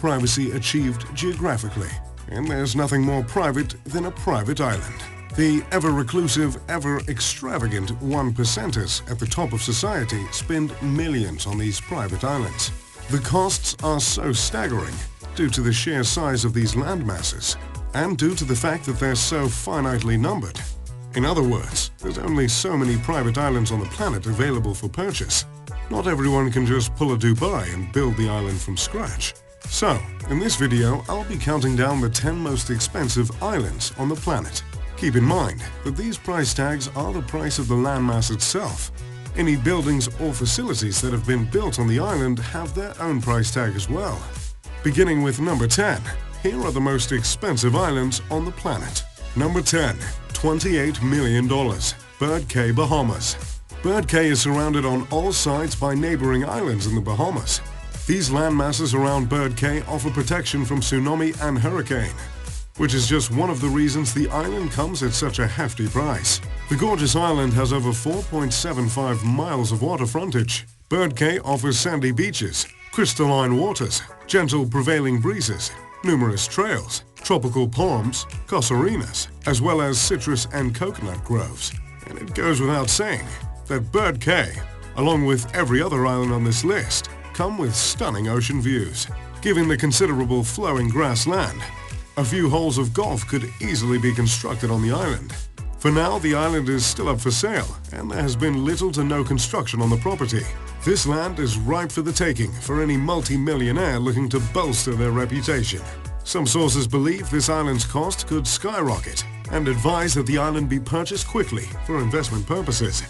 privacy achieved geographically, and there's nothing more private than a private island. The ever-reclusive, ever-extravagant one-percenters at the top of society spend millions on these private islands. The costs are so staggering due to the sheer size of these land masses, and due to the fact that they're so finitely numbered. In other words, there's only so many private islands on the planet available for purchase. Not everyone can just pull a Dubai and build the island from scratch. So, in this video, I'll be counting down the 10 most expensive islands on the planet. Keep in mind that these price tags are the price of the landmass itself. Any buildings or facilities that have been built on the island have their own price tag as well. Beginning with number 10, here are the most expensive islands on the planet. Number 10. $28 million. Bird Cay, Bahamas. Bird Cay is surrounded on all sides by neighboring islands in the Bahamas. These land masses around Bird Cay offer protection from tsunami and hurricane, which is just one of the reasons the island comes at such a hefty price. The gorgeous island has over 4.75 miles of water frontage. Bird Cay offers sandy beaches, crystalline waters, gentle prevailing breezes, numerous trails, tropical palms, casuarinas, as well as citrus and coconut groves. And it goes without saying that Bird Cay, along with every other island on this list, come with stunning ocean views. Given the considerable flowing grassland, a few holes of golf could easily be constructed on the island. For now, the island is still up for sale, and there has been little to no construction on the property. This land is ripe for the taking for any multi-millionaire looking to bolster their reputation. Some sources believe this island's cost could skyrocket and advise that the island be purchased quickly for investment purposes.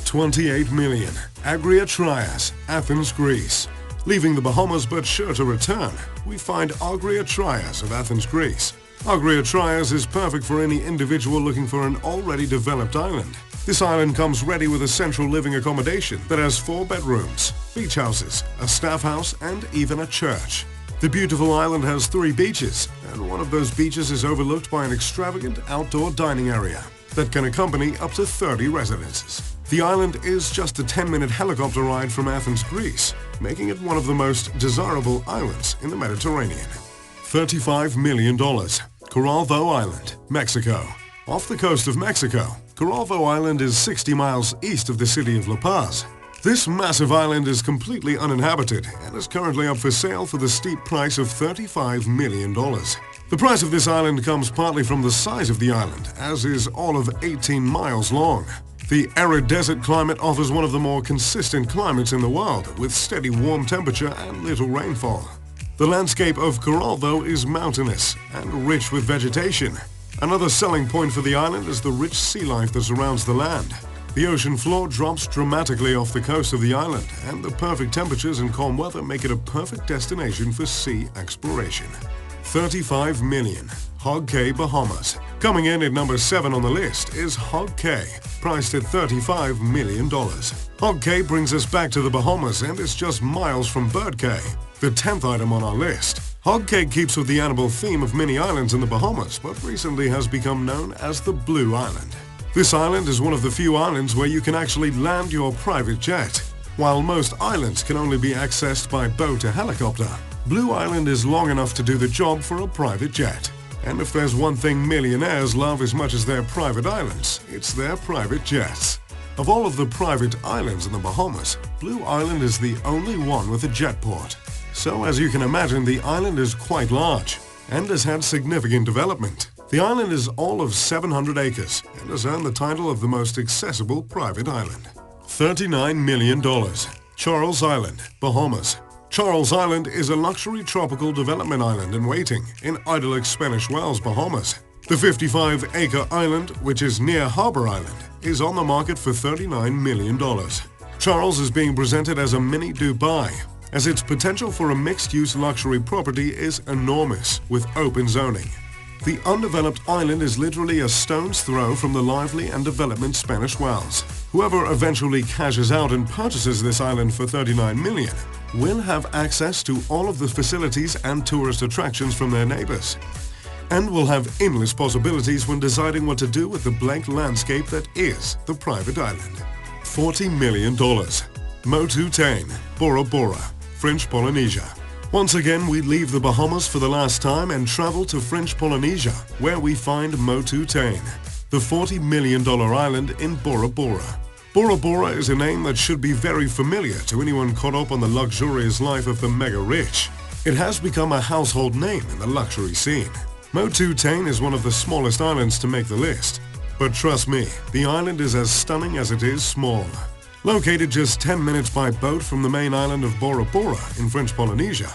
28 million. Agria Trias, Athens, Greece. Leaving the Bahamas but sure to return, we find Agria Trias of Athens, Greece. Agria Trias is perfect for any individual looking for an already developed island. This island comes ready with a central living accommodation that has 4 bedrooms, beach houses, a staff house, and even a church. The beautiful island has 3 beaches, and one of those beaches is overlooked by an extravagant outdoor dining area that can accompany up to 30 residences. The island is just a 10-minute helicopter ride from Athens, Greece, making it one of the most desirable islands in the Mediterranean. $35 million. Coralvo Island, Mexico. Off the coast of Mexico, Coralvo Island is 60 miles east of the city of La Paz. This massive island is completely uninhabited and is currently up for sale for the steep price of $35 million. The price of this island comes partly from the size of the island, as is all of 18 miles long. The arid desert climate offers one of the more consistent climates in the world, with steady warm temperature and little rainfall. The landscape of Coralvo is mountainous and rich with vegetation. Another selling point for the island is the rich sea life that surrounds the land. The ocean floor drops dramatically off the coast of the island, and the perfect temperatures and calm weather make it a perfect destination for sea exploration. 35 million. Hog Cay, Bahamas. Coming in at number 7 on the list is Hog Cay, priced at $35 million. Hog Cay brings us back to the Bahamas and is just miles from Bird Cay, the 10th item on our list. Hog Cay keeps with the animal theme of many islands in the Bahamas, but recently has become known as the Blue Island. This island is one of the few islands where you can actually land your private jet. While most islands can only be accessed by boat or helicopter, Blue Island is long enough to do the job for a private jet. And if there's one thing millionaires love as much as their private islands, it's their private jets. Of all of the private islands in the Bahamas, Blue Island is the only one with a jet port. So as you can imagine, the island is quite large and has had significant development. The island is all of 700 acres and has earned the title of the most accessible private island. $39 million. Charles Island, Bahamas. Charles Island is a luxury tropical development island in waiting in idyllic Spanish Wells, Bahamas. The 55-acre island, which is near Harbor Island, is on the market for $39 million. Charles is being presented as a mini Dubai, as its potential for a mixed-use luxury property is enormous with open zoning. The undeveloped island is literally a stone's throw from the lively and development Spanish Wells. Whoever eventually cashes out and purchases this island for $39 million will have access to all of the facilities and tourist attractions from their neighbors, and will have endless possibilities when deciding what to do with the blank landscape that is the private island. $40 million. Motu Tain, Bora Bora, French Polynesia. Once again, we leave the Bahamas for the last time and travel to French Polynesia, where we find Motu Tain, the $40 million island in Bora Bora. Bora Bora is a name that should be very familiar to anyone caught up on the luxurious life of the mega-rich. It has become a household name in the luxury scene. Motu Tain is one of the smallest islands to make the list. But trust me, the island is as stunning as it is small. Located just 10 minutes by boat from the main island of Bora Bora in French Polynesia,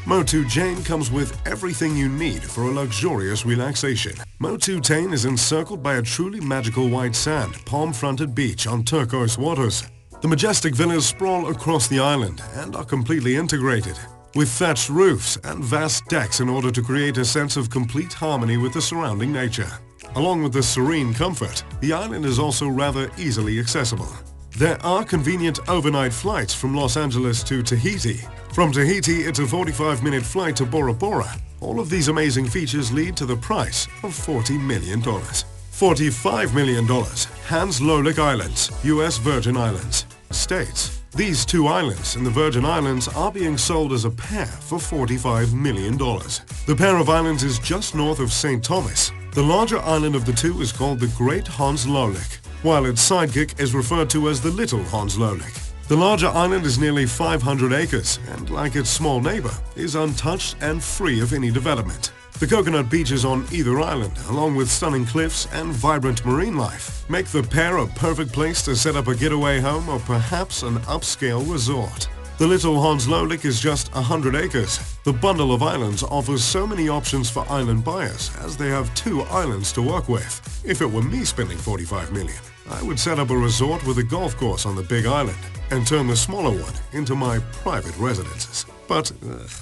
Motu Tain comes with everything you need for a luxurious relaxation. Motu Tain is encircled by a truly magical white sand, palm-fronted beach on turquoise waters. The majestic villas sprawl across the island and are completely integrated, with thatched roofs and vast decks in order to create a sense of complete harmony with the surrounding nature. Along with the serene comfort, the island is also rather easily accessible. There are convenient overnight flights from Los Angeles to Tahiti. From Tahiti, it's a 45-minute flight to Bora Bora. All of these amazing features lead to the price of $40 million. $45 million. Hans Lolek Islands, U.S. Virgin Islands. States. These two islands in the Virgin Islands are being sold as a pair for $45 million. The pair of islands is just north of St. Thomas. The larger island of the two is called the Great Hans Lolek, while its sidekick is referred to as the Little Hans Lolek. The larger island is nearly 500 acres and, like its small neighbor, is untouched and free of any development. The coconut beaches on either island, along with stunning cliffs and vibrant marine life, make the pair a perfect place to set up a getaway home or perhaps an upscale resort. The Little Hans Lolek is just 100 acres. The bundle of islands offers so many options for island buyers, as they have two islands to work with. If it were me spending $45 million, I would set up a resort with a golf course on the big island and turn the smaller one into my private residences. But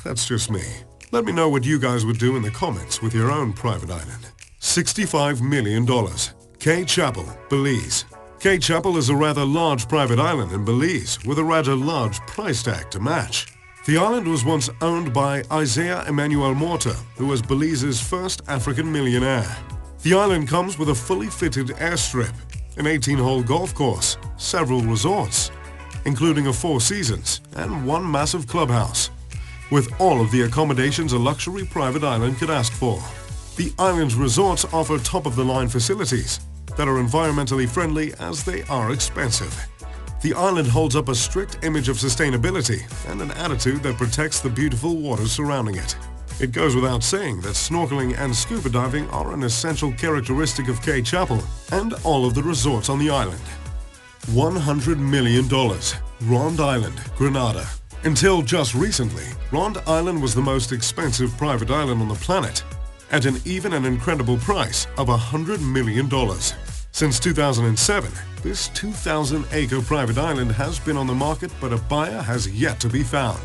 that's just me. Let me know what you guys would do in the comments with your own private island. $65 million. Cay Chapel, Belize. Cay Chapel is a rather large private island in Belize with a rather large price tag to match. The island was once owned by Isaiah Emmanuel Morta, who was Belize's first African millionaire. The island comes with a fully fitted airstrip, an 18-hole golf course, several resorts, including a Four Seasons, and one massive clubhouse, with all of the accommodations a luxury private island could ask for. The island's resorts offer top-of-the-line facilities that are environmentally friendly as they are expensive. The island holds up a strict image of sustainability and an attitude that protects the beautiful waters surrounding it. It goes without saying that snorkeling and scuba diving are an essential characteristic of Cay Chapel and all of the resorts on the island. $100 million. Ronde Island, Grenada. Until just recently, Ronde Island was the most expensive private island on the planet, at an even and incredible price of $100 million. Since 2007, this 2,000-acre private island has been on the market, but a buyer has yet to be found.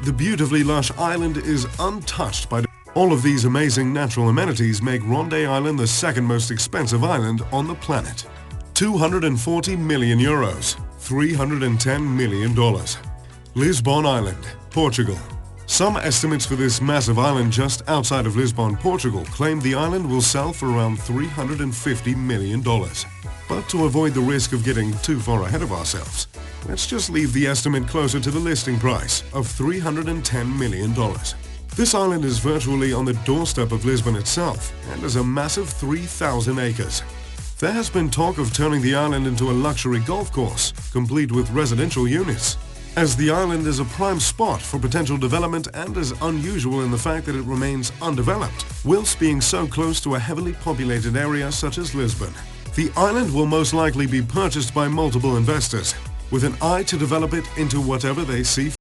The beautifully lush island is untouched by all of these amazing natural amenities make Ronde Island the second most expensive island on the planet. 240 million euros, $310 million. Lisbon Island, Portugal. Some estimates for this massive island just outside of Lisbon, Portugal claim the island will sell for around $350 million. But to avoid the risk of getting too far ahead of ourselves, let's just leave the estimate closer to the listing price of $310 million. This island is virtually on the doorstep of Lisbon itself and is a massive 3,000 acres. There has been talk of turning the island into a luxury golf course, complete with residential units, as the island is a prime spot for potential development and is unusual in the fact that it remains undeveloped, whilst being so close to a heavily populated area such as Lisbon. The island will most likely be purchased by multiple investors, with an eye to develop it into whatever they see